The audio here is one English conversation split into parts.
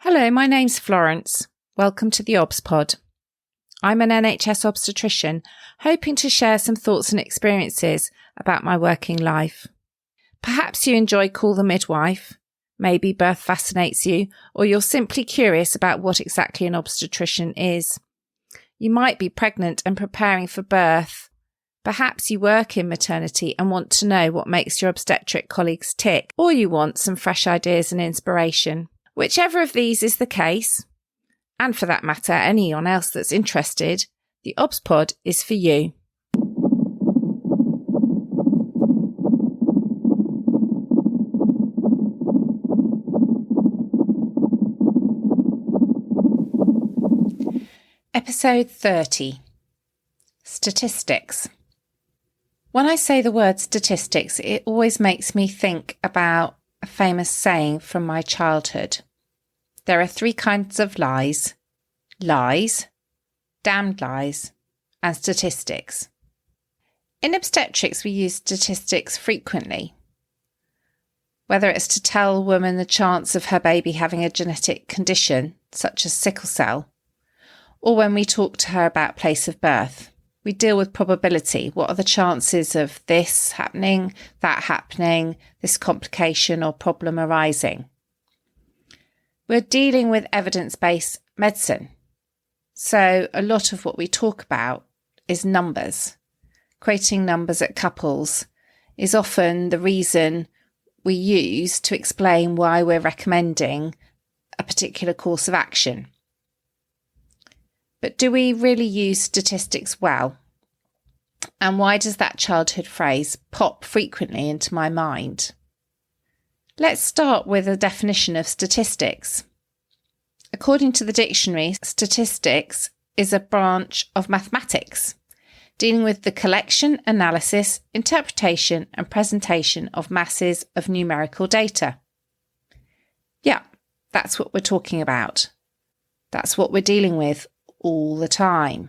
Hello, my name's Florence. Welcome to theobspod. I'm an NHS obstetrician, hoping to share some thoughts and experiences about my working life. Perhaps you enjoy Call the Midwife, maybe birth fascinates you, or you're simply curious about what exactly an obstetrician is. You might be pregnant and preparing for birth. Perhaps you work in maternity and want to know what makes your obstetric colleagues tick, or you want some fresh ideas and inspiration. Whichever of these is the case, and for that matter, anyone else that's interested, the theobspod is for you. Episode 30. Statistics. When I say the word statistics, it always makes me think about a famous saying from my childhood. There are three kinds of lies: damned lies, and statistics. In obstetrics, we use statistics frequently, whether it's to tell a woman the chance of her baby having a genetic condition, such as sickle cell, or when we talk to her about place of birth. We deal with probability. What are the chances of this happening, that happening, this complication or problem arising? We're dealing with evidence-based medicine. So a lot of what we talk about is numbers. Quoting numbers at couples is often the reason we use to explain why we're recommending a particular course of action. But do we really use statistics well? And why does that childhood phrase pop frequently into my mind? Let's start with a definition of statistics. According to the dictionary, statistics is a branch of mathematics, dealing with the collection, analysis, interpretation, and presentation of masses of numerical data. Yeah, that's what we're talking about. That's what we're dealing with all the time.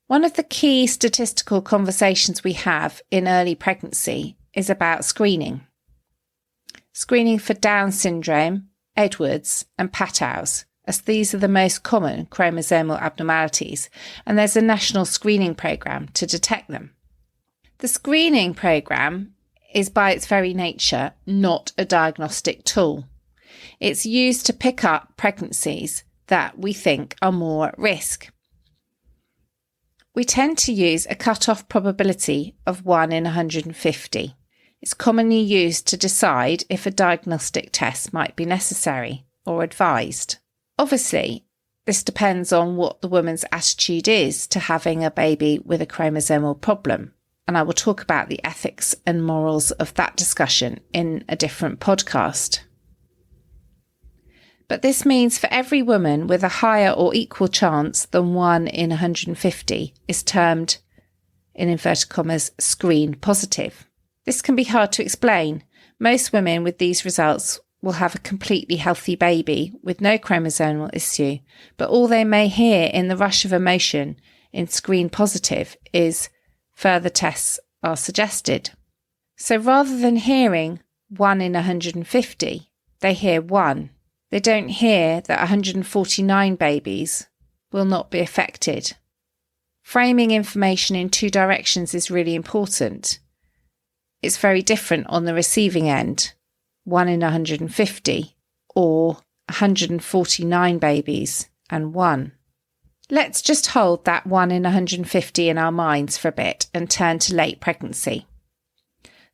One of the key statistical conversations we have in early pregnancy is about screening. Screening for Down syndrome, Edwards and Patau's, as these are the most common chromosomal abnormalities, and there's a national screening programme to detect them. The screening programme is by its very nature not a diagnostic tool. It's used to pick up pregnancies that we think are more at risk. We tend to use a cut-off probability of 1 in 150. It's commonly used to decide if a diagnostic test might be necessary or advised. Obviously, this depends on what the woman's attitude is to having a baby with a chromosomal problem, and I will talk about the ethics and morals of that discussion in a different podcast. But this means for every woman with a higher or equal chance than 1 in 150 is termed, in inverted commas, screen positive. This can be hard to explain. Most women with these results will have a completely healthy baby with no chromosomal issue, but all they may hear in the rush of emotion in screen positive is further tests are suggested. So rather than hearing 1 in 150, they hear 1. They don't hear that 149 babies will not be affected. Framing information in two directions is really important. It's very different on the receiving end, 1 in 150 or 149 babies and 1. Let's just hold that 1 in 150 in our minds for a bit and turn to late pregnancy.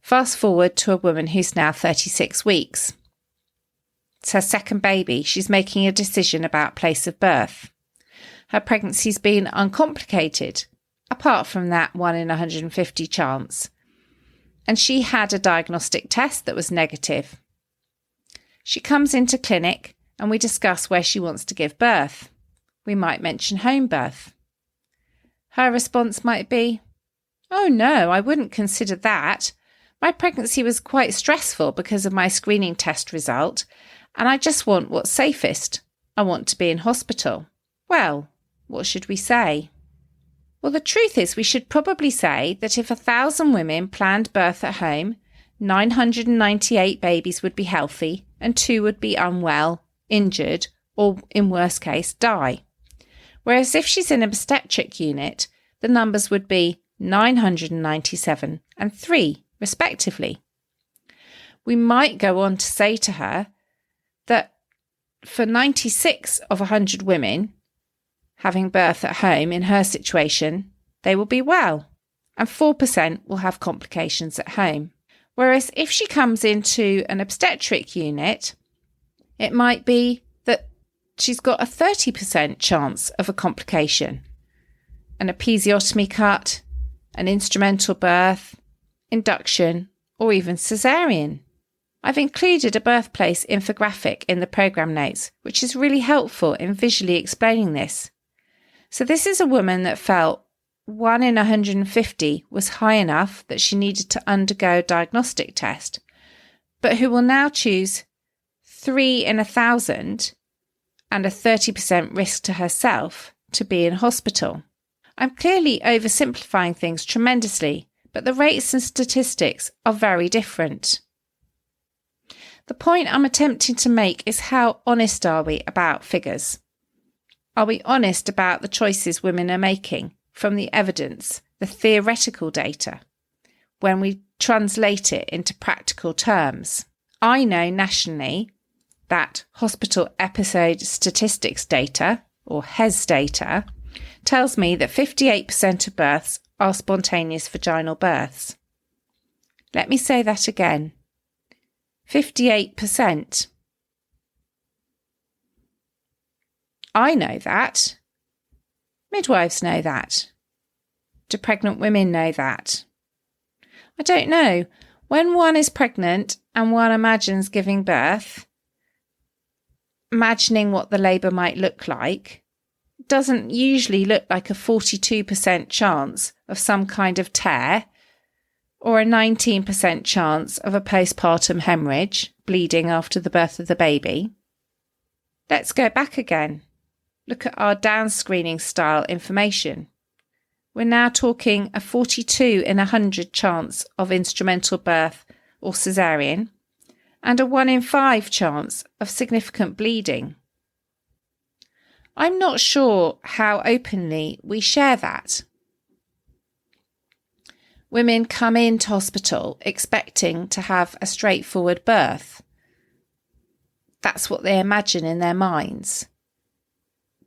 Fast forward to a woman who's now 36 weeks. It's her second baby. She's making a decision about place of birth. Her pregnancy's been uncomplicated, apart from that 1 in 150 chance. And she had a diagnostic test that was negative. She comes into clinic and we discuss where she wants to give birth. We might mention home birth. Her response might be, "Oh no, I wouldn't consider that. My pregnancy was quite stressful because of my screening test result, and I just want what's safest. I want to be in hospital." Well, what should we say? Well, the truth is we should probably say that if 1,000 women planned birth at home, 998 babies would be healthy and 2 would be unwell injured, or in worst case, die. Whereas if she's in an obstetric unit, the numbers would be 997 and 3, respectively. We might go on to say to her that for 96 of 100 women having birth at home in her situation, they will be well, and 4% will have complications at home. Whereas if she comes into an obstetric unit, it might be that she's got a 30% chance of a complication, an episiotomy cut, an instrumental birth, induction, or even caesarean. I've included a Birthplace infographic in the programme notes, which is really helpful in visually explaining this. So this is a woman that felt 1 in 150 was high enough that she needed to undergo a diagnostic test, but who will now choose 3 in 1,000 and a 30% risk to herself to be in hospital. I'm clearly oversimplifying things tremendously, but the rates and statistics are very different. The point I'm attempting to make is how honest are we about figures? Are we honest about the choices women are making from the evidence, the theoretical data, when we translate it into practical terms? I know nationally that hospital episode statistics data, or HES data, tells me that 58% of births are spontaneous vaginal births. Let me say that again. 58%. I know that. Midwives know that. Do pregnant women know that? I don't know. When one is pregnant and one imagines giving birth, imagining what the labour might look like, doesn't usually look like a 42% chance of some kind of tear or a 19% chance of a postpartum hemorrhage, bleeding after the birth of the baby. Let's go back again. Look at our downscreening style information. We're now talking a 42 in 100 chance of instrumental birth or caesarean and a 1 in 5 chance of significant bleeding. I'm not sure how openly we share that. Women come into hospital expecting to have a straightforward birth. That's what they imagine in their minds.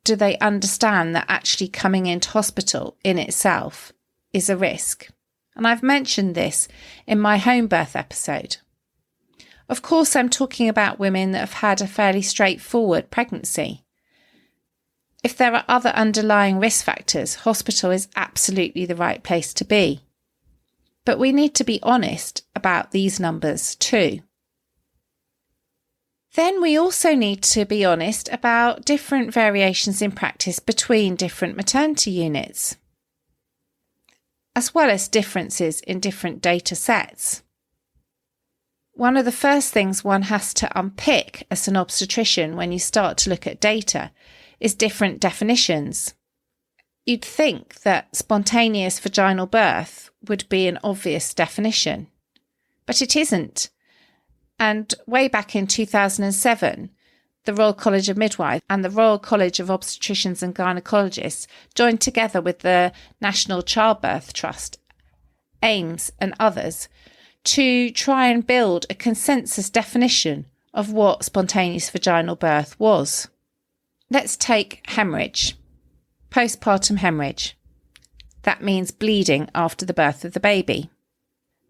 Do they understand that actually coming into hospital in itself is a risk? And I've mentioned this in my home birth episode. Of course, I'm talking about women that have had a fairly straightforward pregnancy. If there are other underlying risk factors, hospital is absolutely the right place to be. But we need to be honest about these numbers too. Then we also need to be honest about different variations in practice between different maternity units, as well as differences in different data sets. One of the first things one has to unpick as an obstetrician when you start to look at data is different definitions. You'd think that spontaneous vaginal birth would be an obvious definition, but it isn't. And way back in 2007, the Royal College of Midwives and the Royal College of Obstetricians and Gynecologists joined together with the National Childbirth Trust, AIMS and others to try and build a consensus definition of what spontaneous vaginal birth was. Let's take hemorrhage, postpartum hemorrhage. That means bleeding after the birth of the baby.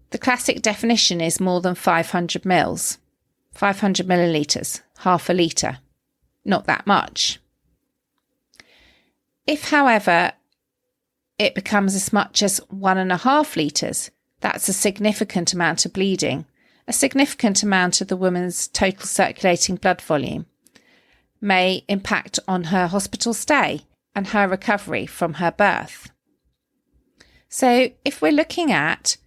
The classic definition is more than 500 mils, 500 millilitres, half a litre. Not that much. If, however, it becomes as much as 1.5 litres, that's a significant amount of bleeding, a significant amount of the woman's total circulating blood volume, may impact on her hospital stay and her recovery from her birth. So if we're looking at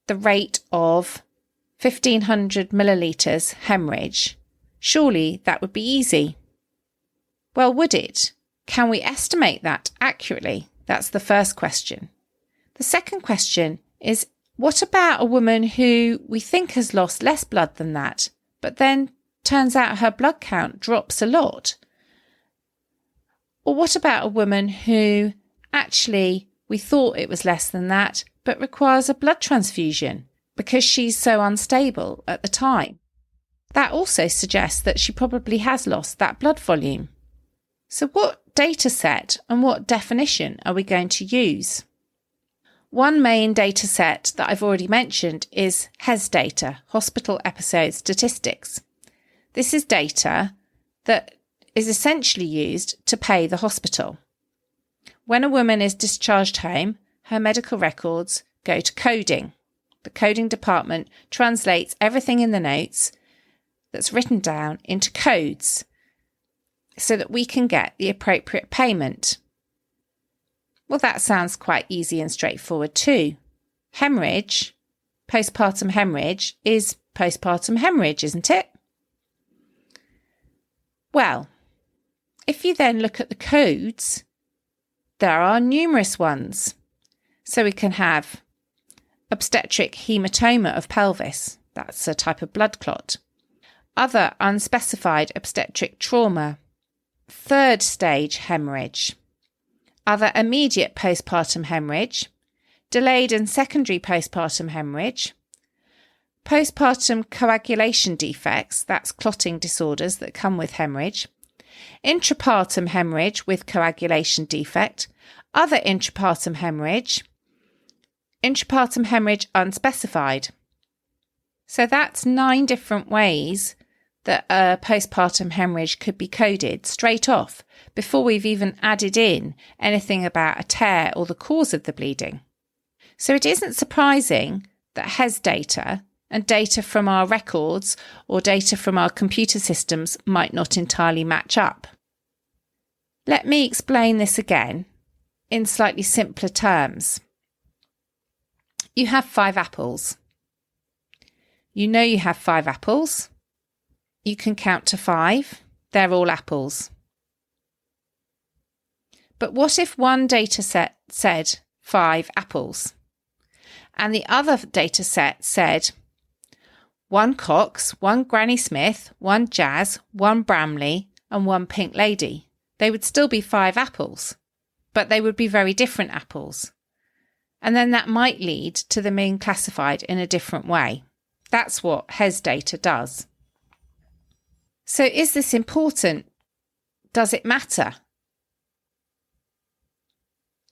the rate of 1,500 millilitres hemorrhage, surely that would be easy. Well, would it? Can we estimate that accurately? That's the first question. The second question is, what about a woman who we think has lost less blood than that, but then turns out her blood count drops a lot? Or what about a woman who actually we thought it was less than that, but requires a blood transfusion because she's so unstable at the time? That also suggests that she probably has lost that blood volume. So what data set and what definition are we going to use? One main data set that I've already mentioned is HES data, Hospital Episode Statistics. This is data that is essentially used to pay the hospital. When a woman is discharged home, her medical records go to coding. The coding department translates everything in the notes that's written down into codes so that we can get the appropriate payment. Well, that sounds quite easy and straightforward too. Hemorrhage, postpartum hemorrhage, is postpartum hemorrhage, isn't it? Well, if you then look at the codes, there are numerous ones. So we can have obstetric hematoma of pelvis, that's a type of blood clot. Other unspecified obstetric trauma, third stage hemorrhage. Other immediate postpartum hemorrhage, delayed and secondary postpartum hemorrhage, postpartum coagulation defects, that's clotting disorders that come with hemorrhage, intrapartum hemorrhage with coagulation defect, other intrapartum hemorrhage unspecified. So that's 9 different ways that a postpartum hemorrhage could be coded straight off before we've even added in anything about a tear or the cause of the bleeding. So it isn't surprising that HES data and data from our records or data from our computer systems might not entirely match up. Let me explain this again in slightly simpler terms. You have 5 apples. You know you have 5 apples. You can count to 5. They're all apples. But what if one data set said 5 apples and the other data set said 1 Cox, 1 Granny Smith, 1 Jazz, 1 Bramley and 1 Pink Lady? They would still be 5 apples, but they would be very different apples. And then that might lead to them being classified in a different way. That's what HES data does. So is this important? Does it matter?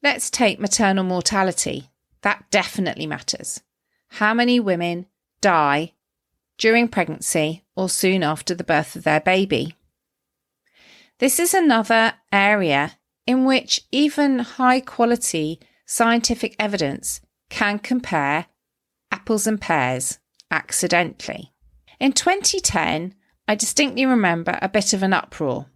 Let's take maternal mortality. That definitely matters. How many women die during pregnancy or soon after the birth of their baby? This is another area in which even high quality scientific evidence can compare apples and pears accidentally. In 2010, I distinctly remember a bit of an uproar.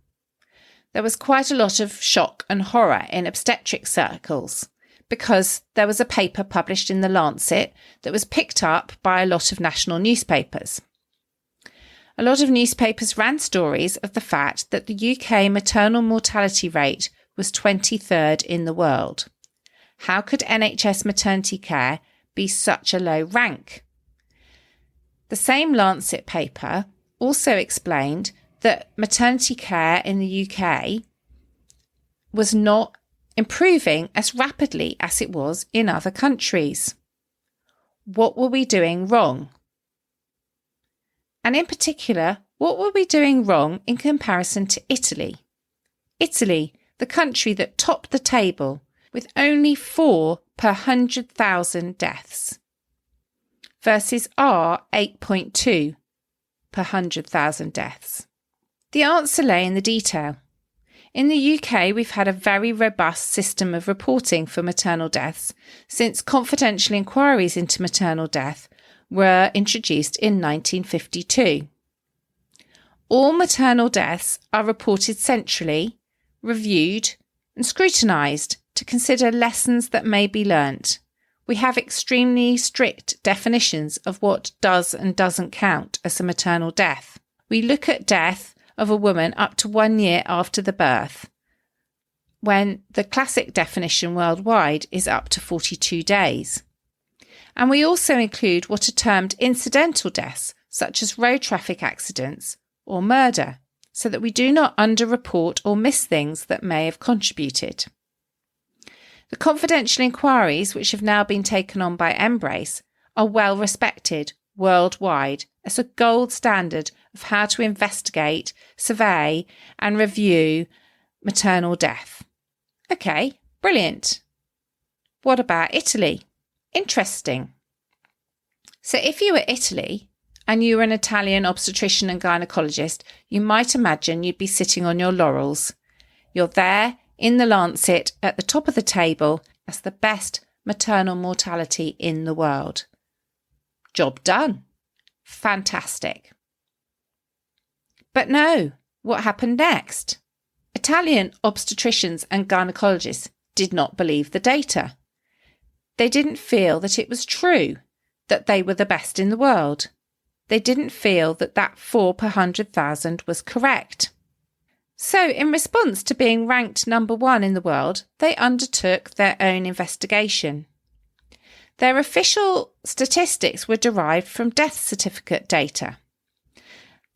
There was quite a lot of shock and horror in obstetric circles because there was a paper published in The Lancet that was picked up by a lot of national newspapers. A lot of newspapers ran stories of the fact that the UK maternal mortality rate was 23rd in the world. How could NHS maternity care be such a low rank? The same Lancet paper also explained that maternity care in the UK was not improving as rapidly as it was in other countries. What were we doing wrong? And in particular, what were we doing wrong in comparison to Italy? Italy, the country that topped the table with only 4 per 100,000 deaths, versus our 8.2 per 100,000 deaths. The answer lay in the detail. In the UK, we've had a very robust system of reporting for maternal deaths since confidential inquiries into maternal death were introduced in 1952. All maternal deaths are reported centrally, reviewed and scrutinised to consider lessons that may be learnt. We have extremely strict definitions of what does and doesn't count as a maternal death. We look at death of a woman up to 1 year after the birth, when the classic definition worldwide is up to 42 days. And we also include what are termed incidental deaths, such as road traffic accidents or murder, so that we do not underreport or miss things that may have contributed. The confidential inquiries, which have now been taken on by Embrace, are well respected worldwide as a gold standard of how to investigate, survey and review maternal death. Okay, brilliant. What about Italy? Interesting. So if you were Italy and you were an Italian obstetrician and gynecologist, you might imagine you'd be sitting on your laurels. You're there in the Lancet at the top of the table as the best maternal mortality in the world. Job done. Fantastic. But no, what happened next? Italian obstetricians and gynecologists did not believe the data. They didn't feel that it was true, that they were the best in the world. They didn't feel that that 4 per 100,000 was correct. So in response to being ranked number 1 in the world, they undertook their own investigation. Their official statistics were derived from death certificate data.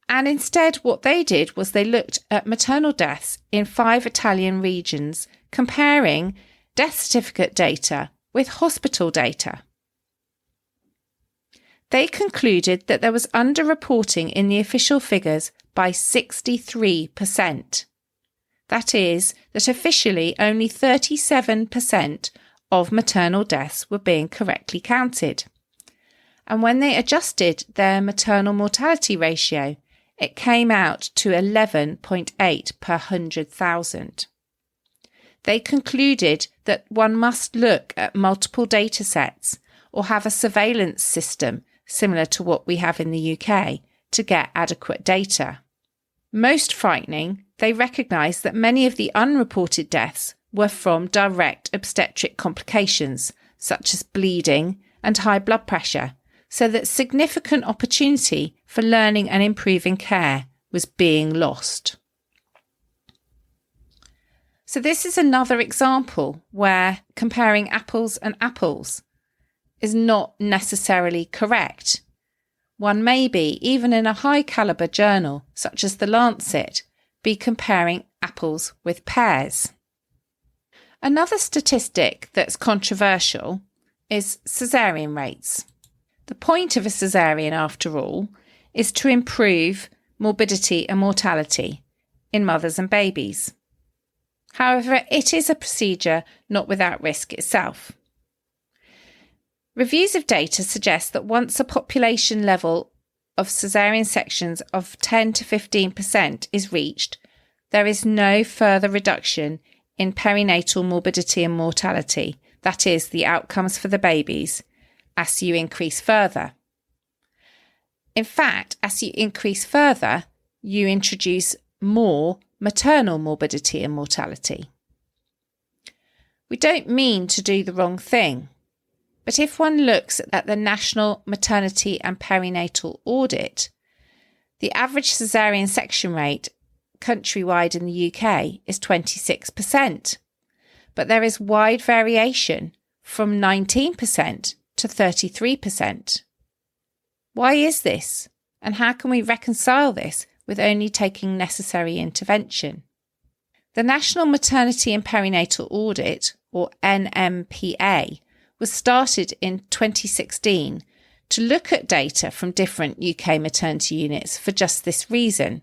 And instead what they did was they looked at maternal deaths in 5 Italian regions, comparing death certificate data with hospital data. They concluded that there was underreporting in the official figures by 63%. That is, that officially only 37% of maternal deaths were being correctly counted. And when they adjusted their maternal mortality ratio, it came out to 11.8 per 100,000. They concluded that one must look at multiple data sets or have a surveillance system similar to what we have in the UK to get adequate data. Most frightening, they recognised that many of the unreported deaths were from direct obstetric complications such as bleeding and high blood pressure, so that significant opportunity for learning and improving care was being lost. So this is another example where comparing apples and apples is not necessarily correct. One may be, even in a high calibre journal such as the Lancet, be comparing apples with pears. Another statistic that's controversial is caesarean rates. The point of a caesarean, after all, is to improve morbidity and mortality in mothers and babies. However, it is a procedure not without risk itself. Reviews of data suggest that once a population level of caesarean sections of 10 to 15% is reached, there is no further reduction in perinatal morbidity and mortality, that is, the outcomes for the babies, as you increase further. In fact, as you increase further, you introduce more maternal morbidity and mortality. We don't mean to do the wrong thing, but if one looks at the National Maternity and Perinatal Audit, the average caesarean section rate countrywide in the UK is 26%, but there is wide variation from 19% to 33%. Why is this? And how can we reconcile this with only taking necessary intervention? The National Maternity and Perinatal Audit, or NMPA, was started in 2016 to look at data from different UK maternity units for just this reason,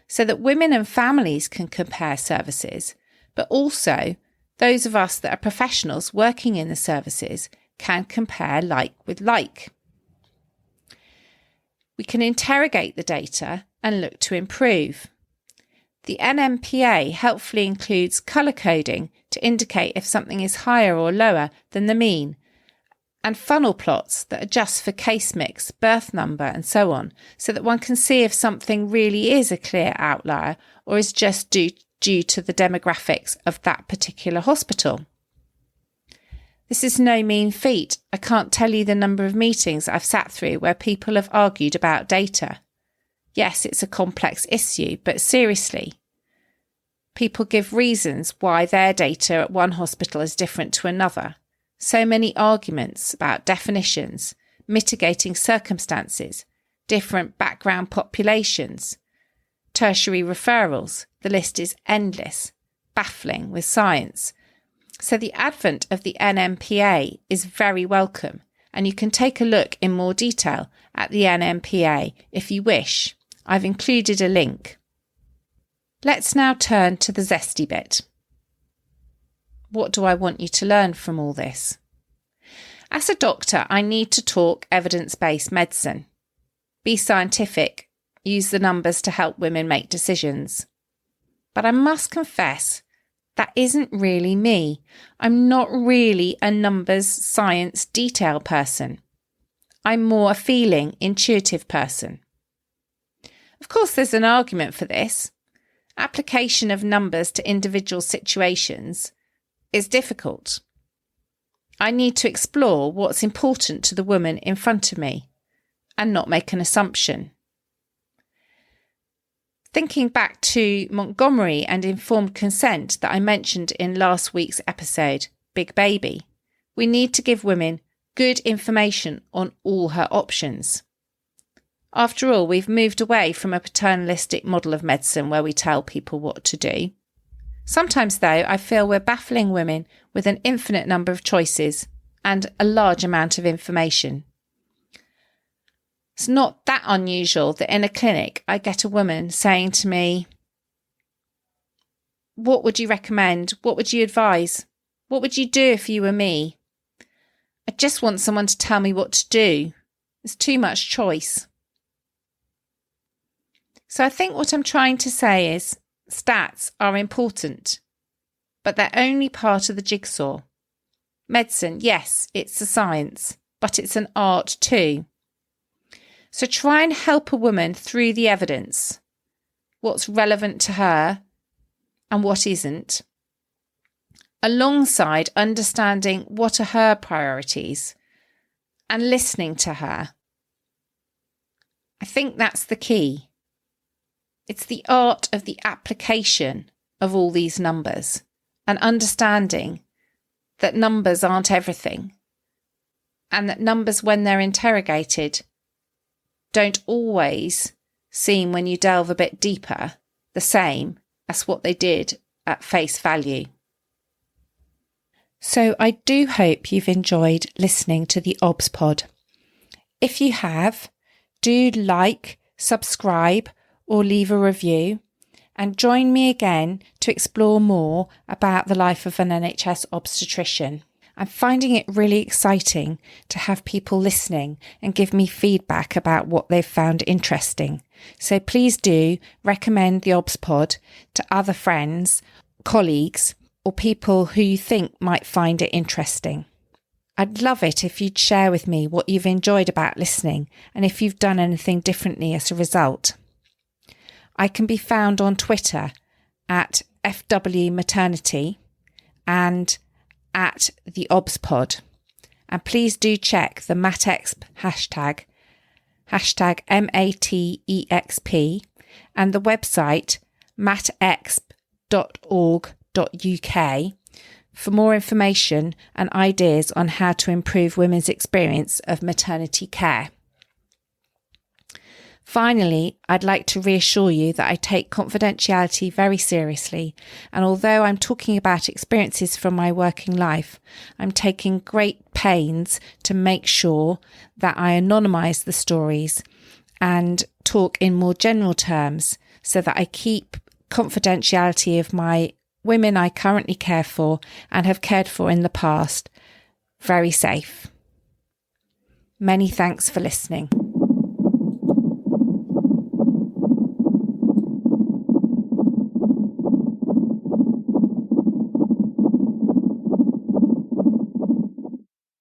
so that women and families can compare services, but also those of us that are professionals working in the services can compare like with like. We can interrogate the data and look to improve. The NMPA helpfully includes colour coding to indicate if something is higher or lower than the mean, and funnel plots that adjust for case mix, birth number and so on, so that one can see if something really is a clear outlier or is just due to the demographics of that particular hospital. This is no mean feat. I can't tell you the number of meetings I've sat through where people have argued about data. Yes, it's a complex issue, but seriously, people give reasons why their data at one hospital is different to another. So many arguments about definitions, mitigating circumstances, different background populations. tertiary referrals. The list is endless, baffling with science. So the advent of the NMPA is very welcome, and you can take a look in more detail at the NMPA if you wish. I've included a link. Let's now turn to the zesty bit. What do I want you to learn from all this? As a doctor, I need to talk evidence-based medicine. Be scientific, use the numbers to help women make decisions. But I must confess, that isn't really me. I'm not really a numbers, science, detail person. I'm more a feeling, intuitive person. Of course, there's an argument for this. Application of numbers to individual situations is difficult. I need to explore what's important to the woman in front of me and not make an assumption. Thinking back to Montgomery and informed consent that I mentioned in last week's episode, Big Baby, we need to give women good information on all her options. After all, we've moved away from a paternalistic model of medicine where we tell people what to do. Sometimes, though, I feel we're baffling women with an infinite number of choices and a large amount of information. It's not that unusual that in a clinic I get a woman saying to me, "What would you recommend? What would you advise? What would you do if you were me? I just want someone to tell me what to do. There's too much choice." So I think what I'm trying to say is stats are important, but they're only part of the jigsaw. Medicine, yes, it's a science, but it's an art too. So try and help a woman through the evidence, what's relevant to her and what isn't, alongside understanding what are her priorities and listening to her. I think that's the key. It's the art of the application of all these numbers and understanding that numbers aren't everything and that numbers, when they're interrogated, don't always seem, when you delve a bit deeper, the same as what they did at face value. So I do hope you've enjoyed listening to the theobspod. If you have, do like, subscribe, or leave a review, and join me again to explore more about the life of an NHS obstetrician. I'm finding it really exciting to have people listening and give me feedback about what they've found interesting. So please do recommend the theobspod to other friends, colleagues, or people who you think might find it interesting. I'd love it if you'd share with me what you've enjoyed about listening and if you've done anything differently as a result. I can be found on Twitter at FW Maternity and at the theobspod. And please do check the MatExp hashtag MATEXP, and the website matexp.org.uk for more information and ideas on how to improve women's experience of maternity care. Finally, I'd like to reassure you that I take confidentiality very seriously, and although I'm talking about experiences from my working life, I'm taking great pains to make sure that I anonymise the stories and talk in more general terms so that I keep confidentiality of my women I currently care for and have cared for in the past very safe. Many thanks for listening.